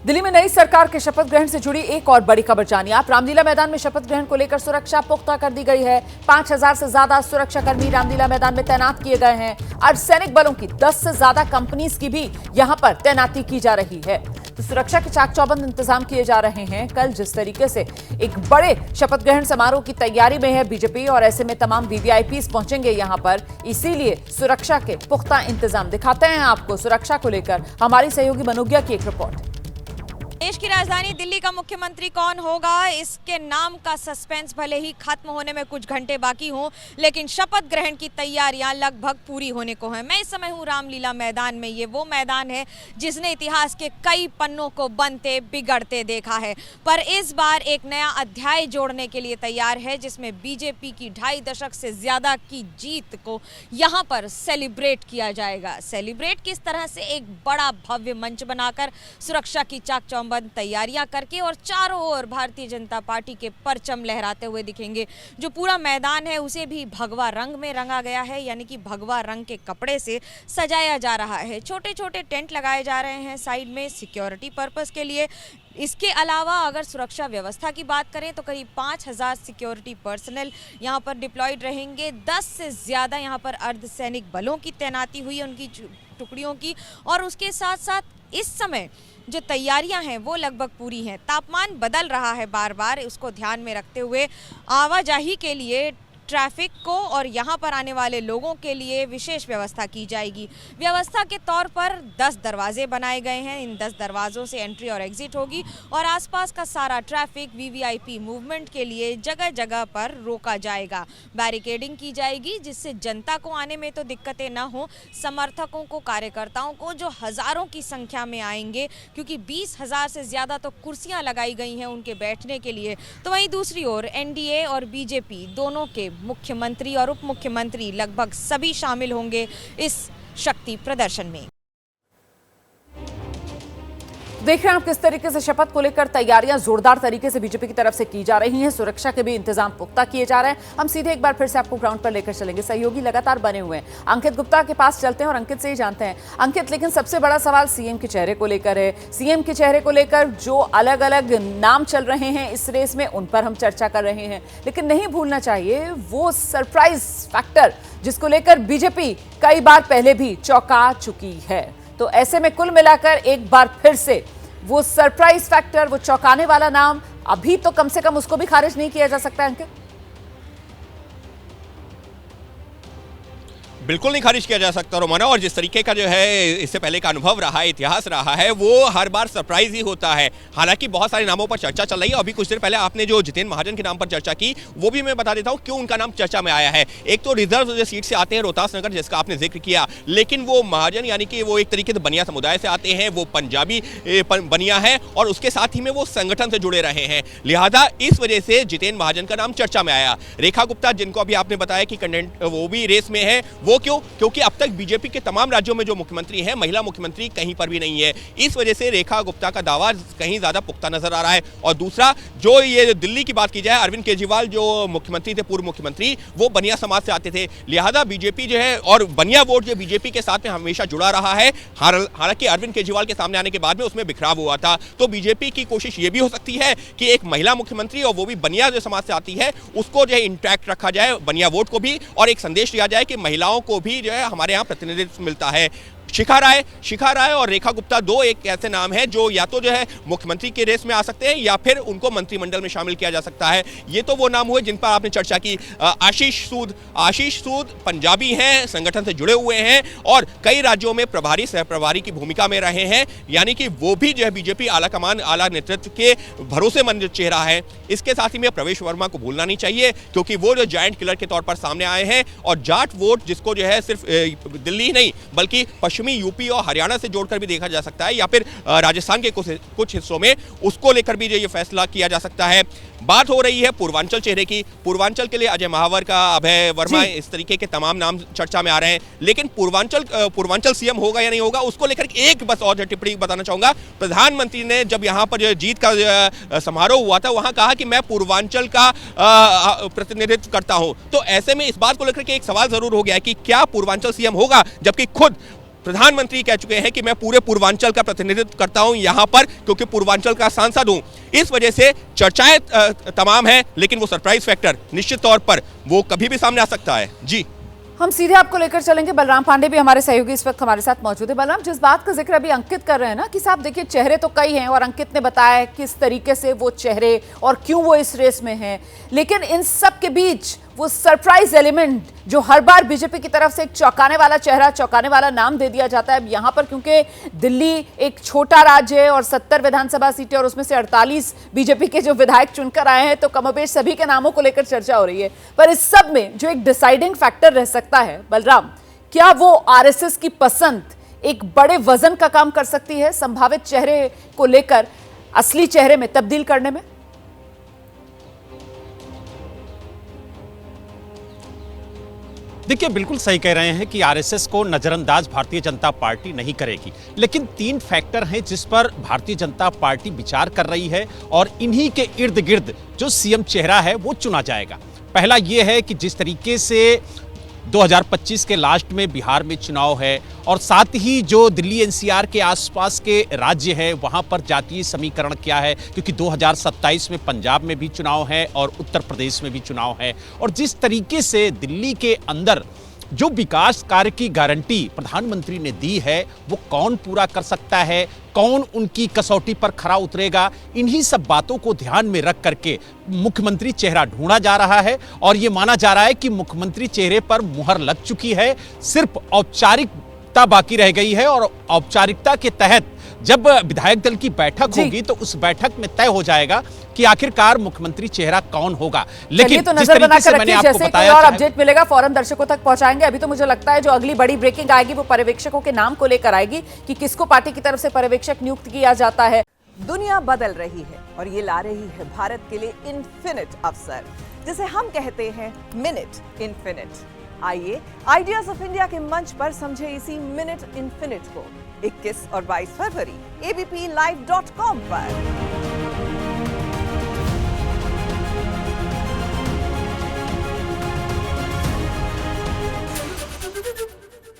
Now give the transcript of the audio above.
दिल्ली में नई सरकार के शपथ ग्रहण से जुड़ी एक और बड़ी खबर जानिए आप। रामलीला मैदान में शपथ ग्रहण को लेकर सुरक्षा पुख्ता कर दी गई है। 5000 से ज्यादा सुरक्षाकर्मी रामलीला मैदान में तैनात किए गए हैं। अर्धसैनिक बलों की 10 से ज्यादा कंपनीज की भी यहां पर तैनाती की जा रही है। तो सुरक्षा के चाक चौबंद इंतजाम किए जा रहे हैं। कल जिस तरीके से एक बड़े शपथ ग्रहण समारोह की तैयारी में है बीजेपी, और ऐसे में तमाम वीवीआईपीज पहुंचेंगे यहां पर, इसीलिए सुरक्षा के पुख्ता इंतजाम दिखाते हैं आपको। सुरक्षा को लेकर हमारी सहयोगी मनोज्ञा की एक रिपोर्ट। देश की राजधानी दिल्ली का मुख्यमंत्री कौन होगा, इसके नाम का सस्पेंस भले ही खत्म होने में कुछ घंटे बाकी हों, लेकिन शपथ ग्रहण की तैयारियां लगभग पूरी होने को हैं। मैं इस समय हूं रामलीला मैदान में। ये वो मैदान है जिसने इतिहास के कई पन्नों को बनते बिगड़ते देखा है, पर इस बार एक नया अध्याय जोड़ने के लिए तैयार है, जिसमें बीजेपी की 2.5 दशक से ज्यादा की जीत को यहाँ पर सेलिब्रेट किया जाएगा। सेलिब्रेट किस तरह से, एक बड़ा भव्य मंच बनाकर सुरक्षा की चाक चौबंद तैयारियां करके, और चारों ओर भारतीय जनता पार्टी के परचम लहराते हुए दिखेंगे। जो पूरा मैदान है उसे भी भगवा रंग में रंगा गया है, यानी कि भगवा रंग के कपड़े से सजाया जा रहा है। छोटे छोटे टेंट लगाए जा रहे हैं साइड में सिक्योरिटी पर्पस के लिए। इसके अलावा अगर सुरक्षा व्यवस्था की बात करें तो करीब 5000 सिक्योरिटी पर्सनल यहाँ पर डिप्लॉयड रहेंगे। 10 से ज़्यादा यहाँ पर अर्धसैनिक बलों की तैनाती हुई है, उनकी टुकड़ियों की। और उसके साथ साथ इस समय जो तैयारियां हैं वो लगभग पूरी हैं। तापमान बदल रहा है बार बार, उसको ध्यान में रखते हुए आवाजाही के लिए, ट्रैफिक को और यहाँ पर आने वाले लोगों के लिए विशेष व्यवस्था की जाएगी। व्यवस्था के तौर पर 10 दरवाजे बनाए गए हैं। इन 10 दरवाज़ों से एंट्री और एग्जिट होगी, और आसपास का सारा ट्रैफिक वीवीआईपी मूवमेंट के लिए जगह जगह पर रोका जाएगा। बैरिकेडिंग की जाएगी, जिससे जनता को आने में तो दिक्कतें ना हो, समर्थकों को, कार्यकर्ताओं को जो हज़ारों की संख्या में आएंगे, क्योंकि 20,000 से ज़्यादा तो कुर्सियाँ लगाई गई हैं उनके बैठने के लिए। तो वहीं दूसरी ओर एनडीए और बीजेपी दोनों के मुख्यमंत्री और उप मुख्यमंत्री लगभग सभी शामिल होंगे इस शक्ति प्रदर्शन में। देख रहे हैं आप किस तरीके से शपथ को लेकर तैयारियां जोरदार तरीके से बीजेपी की तरफ से की जा रही हैं। सुरक्षा के भी इंतजाम पुख्ता किए जा रहे हैं। हम सीधे एक बार फिर से आपको ग्राउंड पर लेकर चलेंगे। सहयोगी लगातार बने हुए हैं, अंकित गुप्ता के पास चलते हैं और अंकित से ही जानते हैं। अंकित, लेकिन सबसे बड़ा सवाल सीएम के चेहरे को लेकर है। सीएम के चेहरे को लेकर जो अलग अलग नाम चल रहे हैं इस रेस में, उन पर हम चर्चा कर रहे हैं, लेकिन नहीं भूलना चाहिए वो सरप्राइज फैक्टर जिसको लेकर बीजेपी कई बार पहले भी चौंका चुकी है। तो ऐसे में कुल मिलाकर एक बार फिर से वो सरप्राइज फैक्टर, वो चौंकाने वाला नाम, अभी तो कम से कम उसको भी खारिज नहीं किया जा सकता अंकित। बिल्कुल नहीं खारिज किया जा सकता रोमाना, और जिस तरीके का जो है इससे पहले का अनुभव रहा है, इतिहास रहा है, वो हर बार सरप्राइज ही होता है। हालांकि बहुत सारे नामों पर चर्चा चल रही है। अभी कुछ देर पहले आपने जो जितेंद्र महाजन के नाम पर चर्चा की, वो भी मैं बता देता हूं क्यों उनका नाम चर्चा में आया है। एक तो रिजर्व जो सीट से आते हैं रोहतास नगर, जिसका आपने जिक्र किया, लेकिन वो महाजन यानी कि वो एक तरीके से बनिया समुदाय से आते हैं, वो पंजाबी बनिया है, और उसके साथ ही में वो संगठन से जुड़े रहे हैं। लिहाजा इस वजह से जितेंद्र महाजन का नाम चर्चा में आया। रेखा गुप्ता, जिनको अभी आपने बताया कि कंटेंट वो भी रेस में है, वो क्यों? क्योंकि अब तक बीजेपी के तमाम राज्यों में जो मुख्यमंत्री हैं, महिला मुख्यमंत्री कहीं पर भी नहीं है। इस वजह से रेखा गुप्ता का दावा कहीं ज्यादा पुख्ता नजर आ रहा है। और दूसरा, जो ये दिल्ली की बात की जाए, अरविंद केजरीवाल जो मुख्यमंत्री थे, पूर्व मुख्यमंत्री, वो बनिया समाज से आते थे। लिहाजा बीजेपी जो है, और बनिया वोट जो बीजेपी के साथ में हमेशा जुड़ा रहा है, हालांकि अरविंद केजरीवाल के सामने आने के बाद में उसमें बिखराव हुआ था। तो बीजेपी की कोशिश ये भी हो सकती है कि एक महिला मुख्यमंत्री, और वो भी बनिया जो समाज से आती है, उसको जो है इंटैक्ट रखा जाए, बनिया वोट को भी, और एक संदेश दिया जाए कि महिलाओं को भी जो है हमारे यहाँ प्रतिनिधित्व मिलता है। शिखा राय और रेखा गुप्ता दो एक ऐसे नाम हैं जो या तो जो है मुख्यमंत्री के रेस में आ सकते हैं, या फिर उनको मंत्रिमंडल में शामिल किया जा सकता है। ये तो वो नाम हुए जिन पर आपने चर्चा की। आशीष सूद पंजाबी हैं, संगठन से जुड़े हुए हैं, और कई राज्यों में प्रभारी सह प्रभारी की भूमिका में रहे हैं, यानी कि वो भी जो है बीजेपी आला कमान, आला नेतृत्व के भरोसेमंद चेहरा है। इसके साथ ही में प्रवेश वर्मा को भूलना नहीं चाहिए, क्योंकि वो जो जायंट किलर के तौर पर सामने आए हैं, और जाट वोट जिसको जो है सिर्फ दिल्ली नहीं बल्कि पश्चिमी यूपी और हरियाणा से जोड़कर भी देखा जा सकता है, या फिर राजस्थान के कुछ हिस्सों में, उसको लेकर भी ये फैसला किया जा सकता है। बात हो रही है पूर्वांचल चेहरे की। पूर्वांचल के लिए अजय महावर का, अभय वर्मा, इस तरीके के तमाम नाम चर्चा में आ रहे हैं। लेकिन पूर्वांचल सीएम होगा या नहीं होगा, उसको लेकर एक बस और टिप्पणी बताना चाहूंगा। प्रधानमंत्री ने जब यहाँ पर जो जीत का समारोह हुआ था, वहां कहा कि मैं पूर्वांचल का प्रतिनिधित्व करता हूं। तो ऐसे में इस बात को लेकर के एक सवाल जरूर हो गया है कि क्या पूर्वांचल सीएम होगा, जबकि खुद प्रधानमंत्री कह चुके हैं कि मैं पूरे पूर्वांचल का प्रतिनिधित्व करता हूं यहां पर, क्योंकि पूर्वांचल का सांसद हूं। इस वजह से चर्चाएं तमाम हैं, लेकिन वो सरप्राइज फैक्टर निश्चित तौर पर वो कभी भी सामने आ सकता है। जी, हम सीधे आपको लेकर चलेंगे। बलराम पांडे भी हमारे सहयोगी इस वक्त हमारे साथ मौजूद है। बलराम, जिस बात का जिक्र अभी अंकित कर रहे हैं ना कि साहब देखिए चेहरे तो कई हैं और अंकित ने बताया किस तरीके से वो चेहरे और क्यों वो इस रेस में हैं, लेकिन इन सब के बीच वो सरप्राइज एलिमेंट जो हर बार बीजेपी की तरफ से एक चौंकाने वाला चेहरा, चौंकाने वाला नाम दे दिया जाता है। अब यहां पर क्योंकि दिल्ली एक छोटा राज्य है और 70 विधानसभा सीटें और उसमें से 48 बीजेपी के जो विधायक चुनकर आए हैं, तो कमोबेश सभी के नामों को लेकर चर्चा हो रही है। पर इस सब में जो एक डिसाइडिंग फैक्टर रह सकता है बलराम, क्या वो आरएसएस की पसंद एक बड़े वजन का काम कर सकती है संभावित चेहरे को लेकर असली चेहरे में तब्दील करने में? देखिए, बिल्कुल सही कह रहे हैं कि आरएसएस को नजरअंदाज भारतीय जनता पार्टी नहीं करेगी, लेकिन 3 फैक्टर हैं जिस पर भारतीय जनता पार्टी विचार कर रही है और इन्हीं के इर्द गिर्द जो सीएम चेहरा है वो चुना जाएगा। पहला ये है कि जिस तरीके से 2025 के लास्ट में बिहार में चुनाव है और साथ ही जो दिल्ली एनसीआर के आसपास के राज्य है वहां पर जातीय समीकरण क्या है, क्योंकि 2027 में पंजाब में भी चुनाव है और उत्तर प्रदेश में भी चुनाव है, और जिस तरीके से दिल्ली के अंदर जो विकास कार्य की गारंटी प्रधानमंत्री ने दी है वो कौन पूरा कर सकता है, कौन उनकी कसौटी पर खरा उतरेगा, इन्हीं सब बातों को ध्यान में रख करके मुख्यमंत्री चेहरा ढूंढा जा रहा है। और ये माना जा रहा है कि मुख्यमंत्री चेहरे पर मुहर लग चुकी है, सिर्फ औपचारिकता बाकी रह गई है और औपचारिकता के तहत जब विधायक दल की बैठक होगी तो उस बैठक में तय हो जाएगा कि आखिरकार मुख्यमंत्री चेहरा कौन होगा। लेकिन तो नजर बना कर रखिए, जैसे कोई और अपडेट मिलेगा फौरन दर्शकों तक पहुंचाएंगे। अभी तो मुझे लगता है जो अगली बड़ी ब्रेकिंग आएगी वो पर्यवेक्षकों के नाम को लेकर आएगी कि किसको पार्टी की तरफ से पर्यवेक्षक नियुक्त किया जाता है। दुनिया बदल रही है और ये ला रही है भारत के लिए इन्फिनिट अवसर, जिसे हम कहते हैं मिनट इन्फिनिट। आइए आइडियाज ऑफ इंडिया के मंच पर समझे इसी मिनट इन्फिनिट को 21 और 22 फरवरी abplive.com पर।